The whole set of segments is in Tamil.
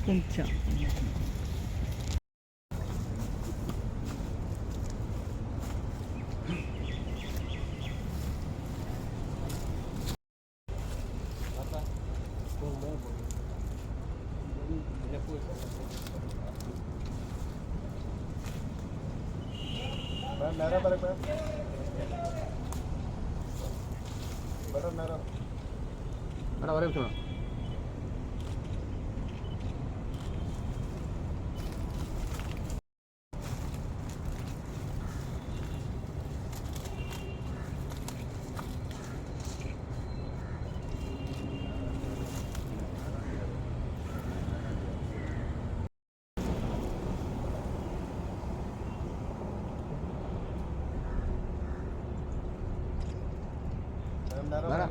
கொஞ்சம் मेरा बरक बड़ा मेरा बड़ा बरक सुनो मेरा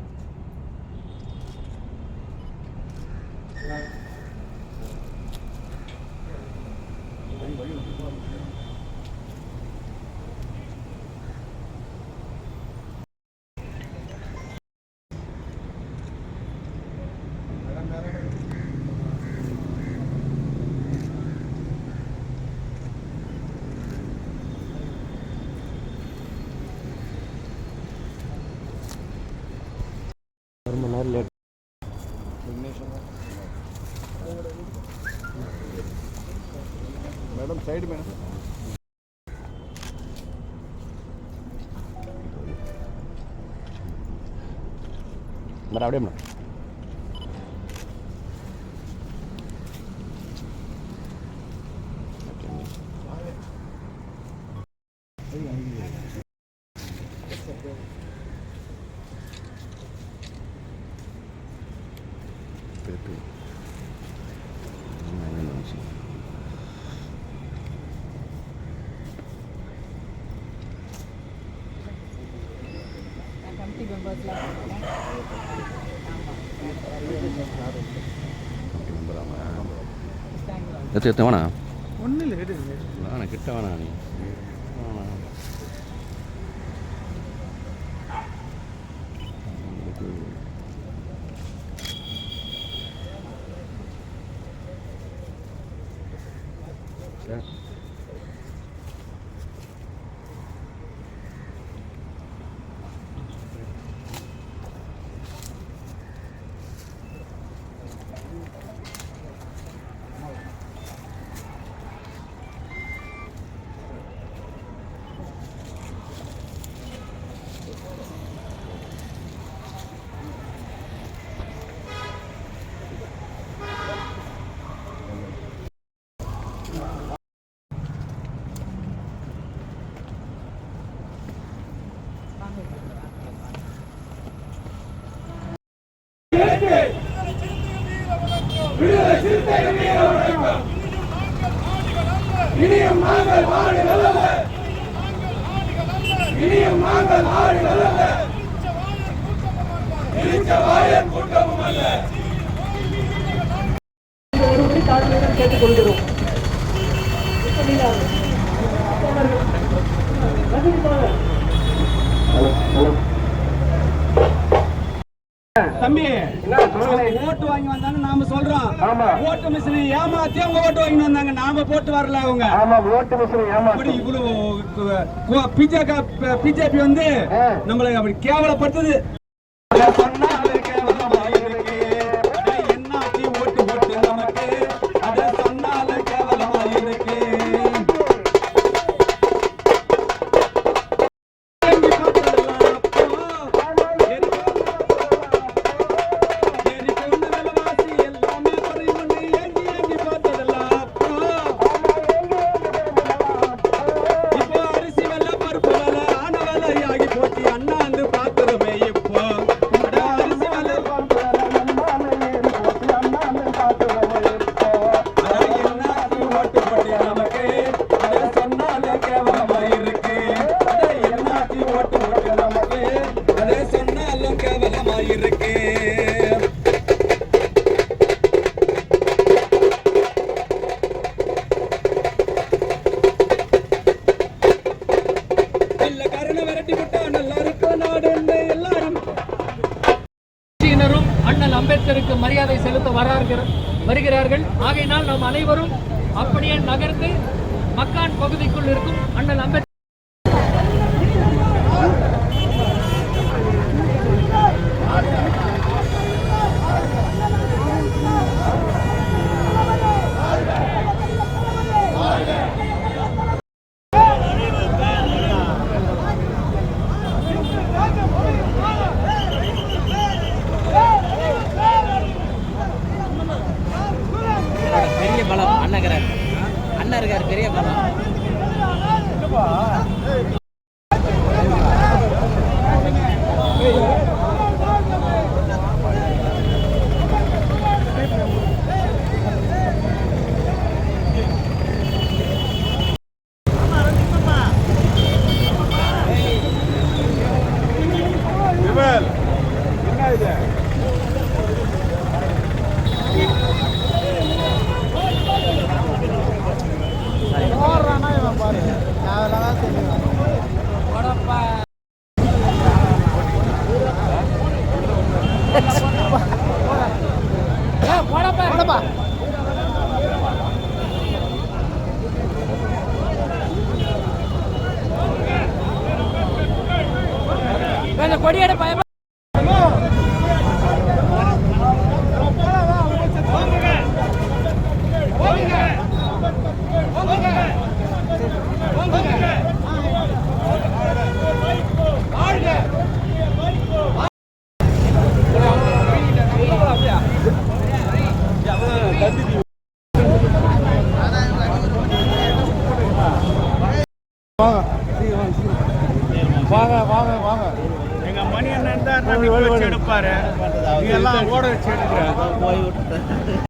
लेट मैडम साइड में बराबर में Pepe. எத்தனை வேணா ஒன்றும் இல்லை வேணா கிட்ட வேணா நீ இனியும் நாங்கள் ஆடுகள் அல்ல இனியும் நாங்கள் ஆடுகள் அல்ல இழிச்சவாயன் கூட்டமும் அல்ல ஒருபடி தாழ்மையுடன் கேட்டுக்கொள்கிறோம். தம்பி ஓட்டு வாங்கி வந்தாங்க நாம சொல்றோம். ஓட்டு மிஷினை ஏமாத்தி அவங்க ஓட்டு வாங்கி வந்தாங்க, நாம போட்டு வரல. அவங்க ஓட்டு மிஷினை ஏமாத்தி இவ்வளவு பிஜேபி வந்து நம்மளை அப்படி கேவலப்படுத்துது. அண்ணல் அம்பேத்கருக்கு மரியாதை செலுத்த வரார்கள். வருகிறார்கள். ஆகையினால் நாம் அனைவரும் அப்படியே நகர்ந்து மக்கான் பகுதிக்குள் இருக்கும் அண்ணல் அம்பேத்கர் பெரிய பலம் அண்ணன் இருக்காரு பெரிய பலம். கொடியேட பய வாங்க வாங்க வாங்க. எங்க மணி அண்ணன் தான் எடுப்பாரு. எல்லாம் ஓட வச்சு எடுக்கிறேன்.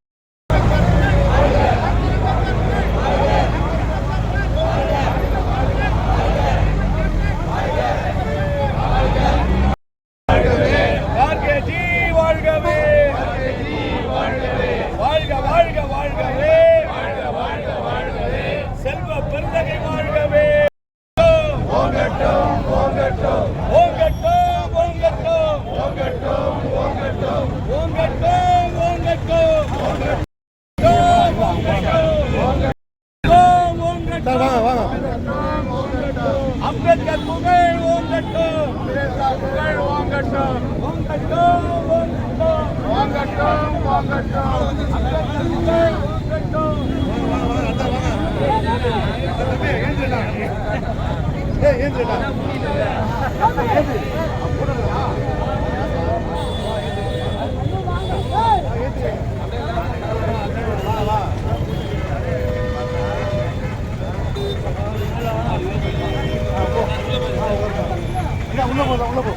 அம்பேத்கர் புகழ் ஓங்கட்டும், புகழ் ஓங்கட்டும், ஓங்கட்டும், ஓங்கட்டும், ஓங்கட்டும், அம்பேத்கர் புகழ் ஓங்கட்டும். உள்ள போ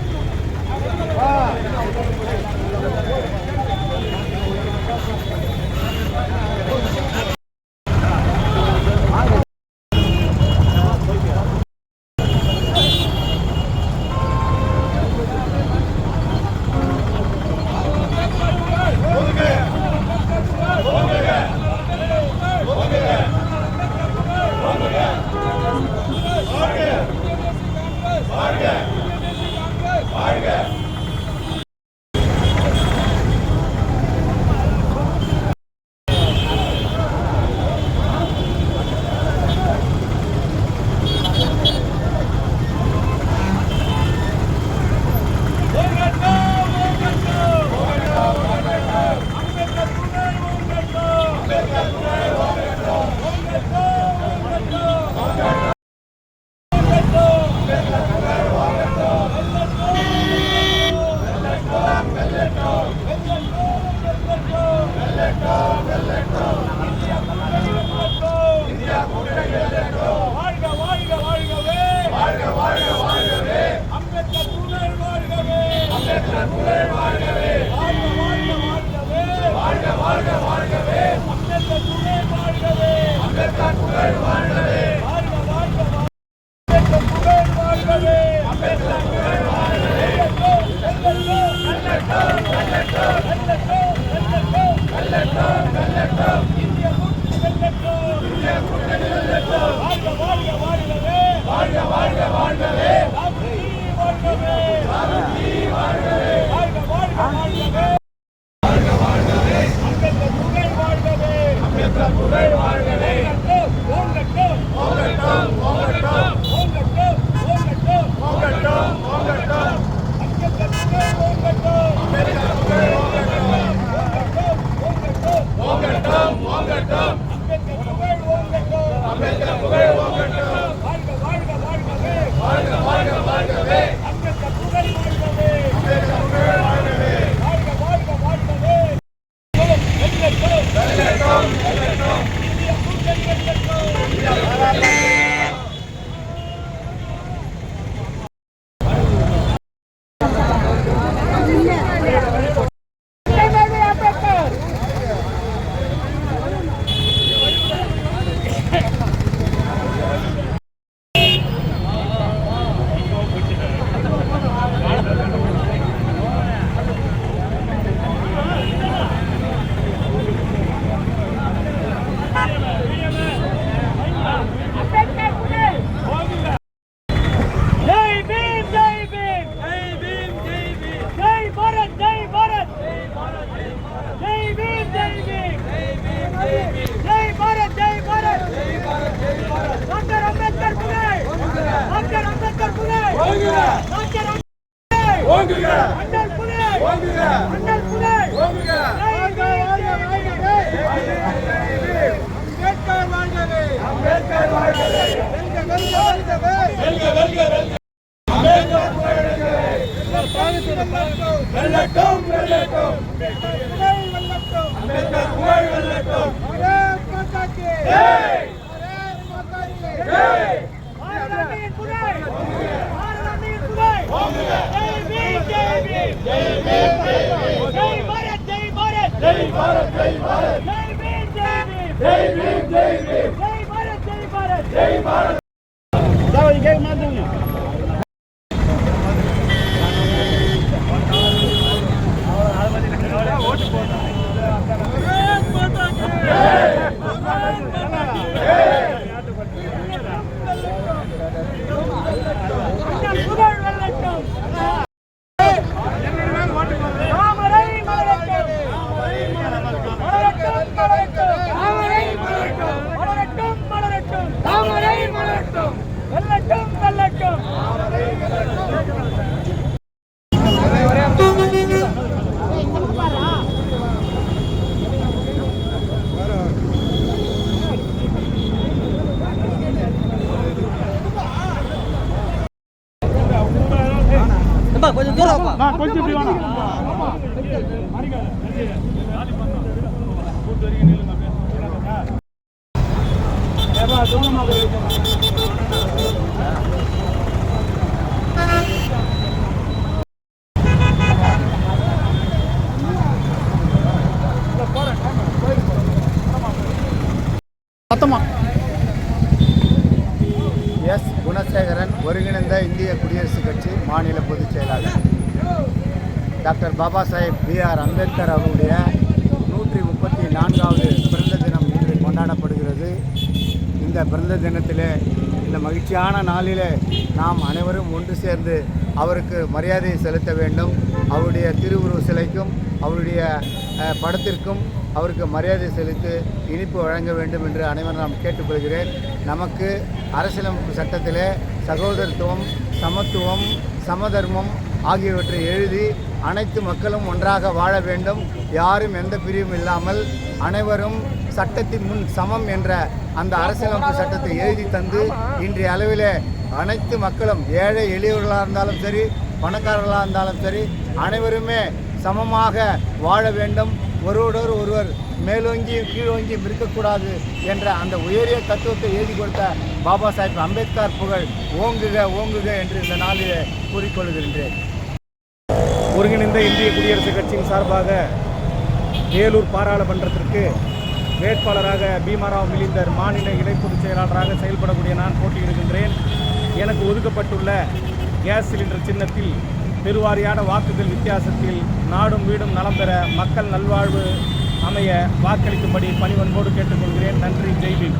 வாழ்க வாழ்க வாழ்கவே. ஓங்குக அண்ணல் புலை ஓங்குக அண்ணல் புலை ஓங்குக அம்பேத்கர் வாழ்கவே அம்பேத்கர் வாழ்கவே வெல்க வெல்க வெல்க அம்பேத்கர் புகழெழுகவே வெல்லட்டும் வெல்லட்டும் அம்பேத்கர் புகழ் வெல்லட்டும் பாரத் மாதா கி ஜெய் பாரத் மாதா கி ஜெய் பாரதியின் புகழ் பாரதியின் புகழ் ஜெய் பீம் ஜெய் பீம் ஜெய் பீம் ஜெய் பாரத் ஜெய் பாரத் ஜெய் பாரத் ஜெய் பாரத் ஜெய் பீம் ஜெய் பீம் ஜெய் பீம் ஜெய் பீம் ஜெய் பாரத் ஜெய் பாரத் ஜெய் பாரத் ஜெய் ஜெய் மாதங்க கொஞ்சம் தூரம் கொஞ்சம் இப்படி வேணாம் எஸ் குணசேகரன், ஒருங்கிணைந்த இந்திய குடியரசுக் கட்சி மாநில பொதுச் செயலாளர். Doctor Baba Saheb B.R. அம்பேத்கர் அவருடைய 134வது பிறந்த தினம் இன்று கொண்டாடப்படுகிறது. இந்த பிறந்த தினத்திலே, இந்த மகிழ்ச்சியான நாளிலே நாம் அனைவரும் ஒன்று சேர்ந்து அவருக்கு மரியாதை செலுத்த வேண்டும். அவருடைய திருவுருவ சிலைக்கும் அவருடைய படத்திற்கும் அவருக்கு மரியாதை செலுத்தி இனிப்பு வழங்க வேண்டும் என்று அனைவரும் நாம் கேட்டுக்கொள்கிறேன். நமக்கு அரசியலமைப்பு சட்டத்திலே சகோதரத்துவம், சமத்துவம், சமதர்மம் ஆகியவற்றை எழுதி அனைத்து மக்களும் ஒன்றாக வாழ வேண்டும், யாரும் எந்த பிரிவும் இல்லாமல் அனைவரும் சட்டத்தின் முன் சமம் என்ற அந்த அரசியலமைப்பு சட்டத்தை எழுதி தந்து இன்றைய அளவிலே அனைத்து மக்களும், ஏழை எளியவர்களாக இருந்தாலும் சரி, பணக்காரர்களாக இருந்தாலும் சரி, அனைவருமே சமமாக வாழ வேண்டும், ஒருவரோடு ஒருவர் மேலோங்கியும் கீழோங்கியும் இருக்கக்கூடாது என்ற அந்த உயரிய தத்துவத்தை எழுதி கொடுத்த பாபா சாஹேப் அம்பேத்கர் புகழ் ஓங்குக ஓங்குக என்று இந்த நாளிலே கூறிக்கொள்கின்றேன். ஒருங்கிணைந்த இந்திய குடியரசுக் கட்சியின் சார்பாக வேலூர் பாராளுமன்றத்திற்கு வேட்பாளராக பீமாராவ் மிலிந்தர் மாநில இணைப்பொதுச் செயலாளராக செயல்படக்கூடிய நான் போட்டியிடுகின்றேன். எனக்கு ஒதுக்கப்பட்டுள்ள கேஸ் சிலிண்டர் சின்னத்தில் பெருவாரியான வாக்குகள் வித்தியாசத்தில் நாடும் வீடும் நலம் பெற, மக்கள் நல்வாழ்வு அமைய வாக்களிக்கும்படி பணிவன்போடு கேட்டுக்கொள்கிறேன். நன்றி. ஜெய் பீம்.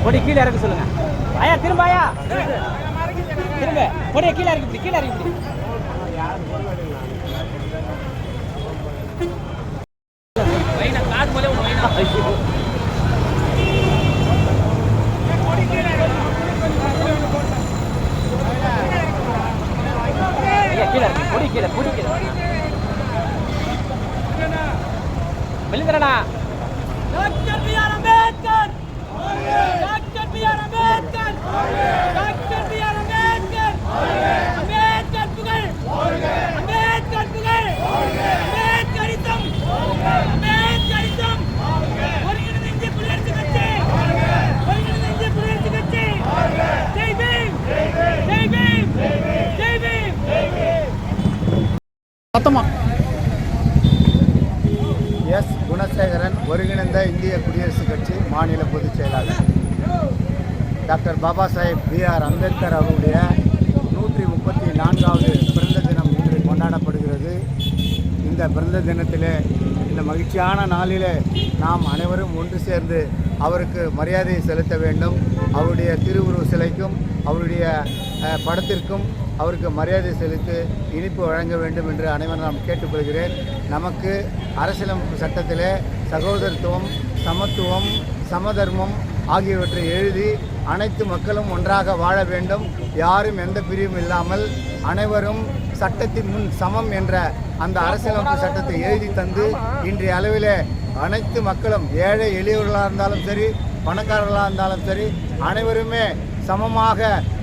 பொடி கீழே இறக்க சொல்லுங்க. ஐயா திரும்ப, ஐயா திரும்ப பொடிய கீழே இறக்கி, கீழே இறக்கி. பொடி கீழே, பொடி கீழே வெளிந்தரடா. Doctor B.R. Ambedkar, doctor B.R. Ambedkar, doctor B.R. Ambedkar, Ambedkar புகழ், அம்பேத்கர் புகழ், அம்பேத்கரிசம், அம்பேத்கரிசம், கட்சி மாநில பொதுச் செயலாளர். Doctor Baba Saheb B.R. அம்பேத்கர் அவருடைய 134வது பிறந்த தினம் இன்று கொண்டாடப்படுகிறது. இந்த பிறந்த தினத்திலே, இந்த மகிழ்ச்சியான நாளிலே நாம் அனைவரும் ஒன்று சேர்ந்து அவருக்கு மரியாதை செலுத்த வேண்டும். அவருடைய திருவுருவ சிலைக்கும் அவருடைய படத்திற்கும் அவருக்கு மரியாதை செலுத்தி இனிப்பு வழங்க வேண்டும் என்று அனைவரும் நாம் கேட்டுக்கொள்கிறேன். நமக்கு அரசியலமைப்பு சட்டத்திலே சகோதரத்துவம், சமத்துவம், சமதர்மம் ஆகியவற்றை எழுதி அனைத்து மக்களும் ஒன்றாக வாழ வேண்டும், யாரும் எந்த பிரிவும் இல்லாமல் அனைவரும் சட்டத்தின் முன் சமம் என்ற அந்த அரசியலமைப்பு சட்டத்தை எழுதி தந்து இன்றைய அளவிலே அனைத்து மக்களும், ஏழை எளியவர்களாக இருந்தாலும் சரி, பணக்காரர்களாக இருந்தாலும் சரி, அனைவருமே சமமாக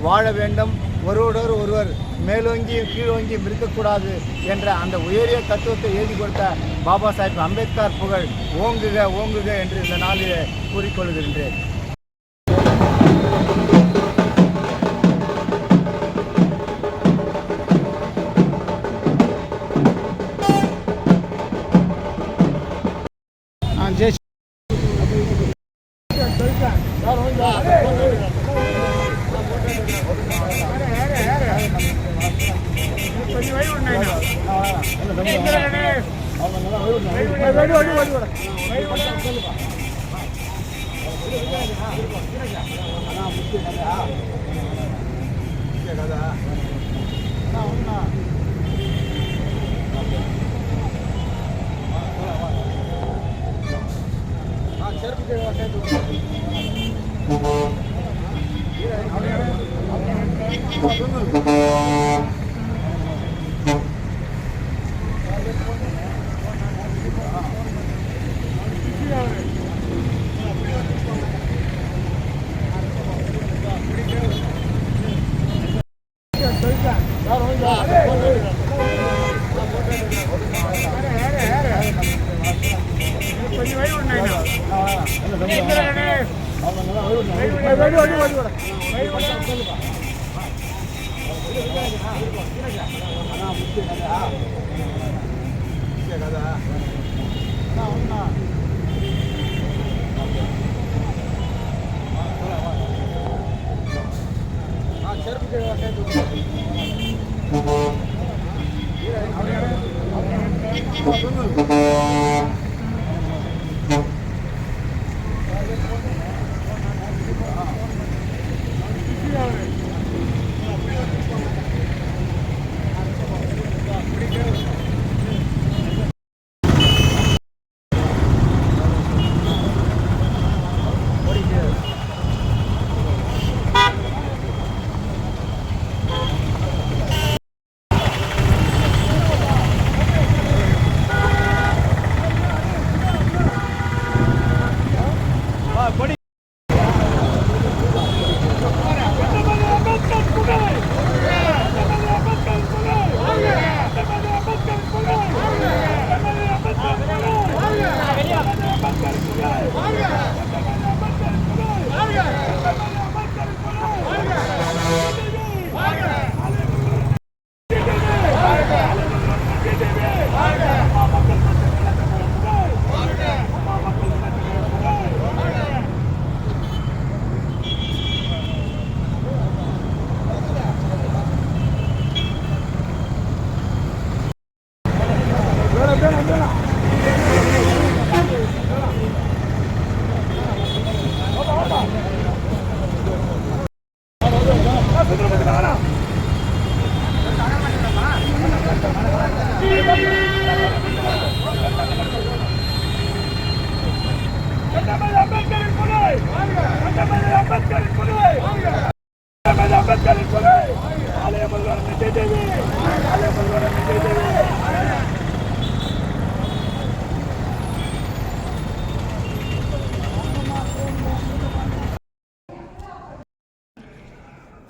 வாழ வேண்டும். ஒருவரோடு ஒருவர் மேலோங்கியும் கீழோங்கியும் இருக்கக்கூடாது என்ற அந்த உயரிய தத்துவத்தை எழுதி கொடுத்த பாபா சாஹேப் அம்பேத்கர் புகழ் ஓங்குக ஓங்குக என்று இந்த நாளிலே கூறிக்கொள்கின்றேன்.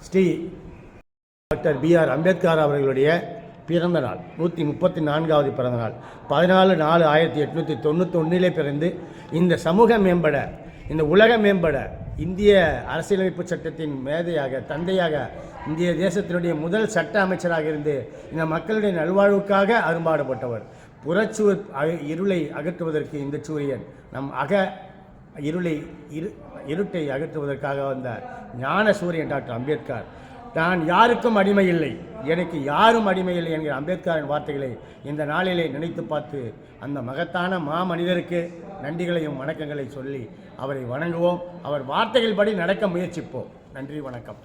Sri doctor B.R. அம்பேத்கர் அவர்களுடைய பிறந்த நாள் 134வது பிறந்த நாள் 14/4/1891 பிறந்து இந்த சமூகம் மேம்பட, இந்த உலகம் மேம்பட, இந்திய அரசியலமைப்பு சட்டத்தின் மேதையாக, தந்தையாக, இந்திய தேசத்தினுடைய முதல் சட்ட அமைச்சராக இருந்து இந்த மக்களுடைய நல்வாழ்வுக்காக அரும்பாடுபட்டவர். புறச்சுவர் இருளை அகற்றுவதற்கு இந்த சூரியன் நம் இருட்டை அகற்றுவதற்காக வந்த ஞான சூரியன் டாக்டர் அம்பேத்கர். நான் யாருக்கும் அடிமை இல்லை, எனக்கு யாரும் அடிமை இல்லை என்கிற அம்பேத்கரின் வார்த்தைகளை இந்த நாளிலே நினைத்து பார்த்து அந்த மகத்தான மாமனிதருக்கு நன்றிகளையும் வணக்கங்களை சொல்லி அவரை வணங்குவோம். அவர் வார்த்தைகள் படி நடக்க முயற்சிப்போம். நன்றி, வணக்கம்.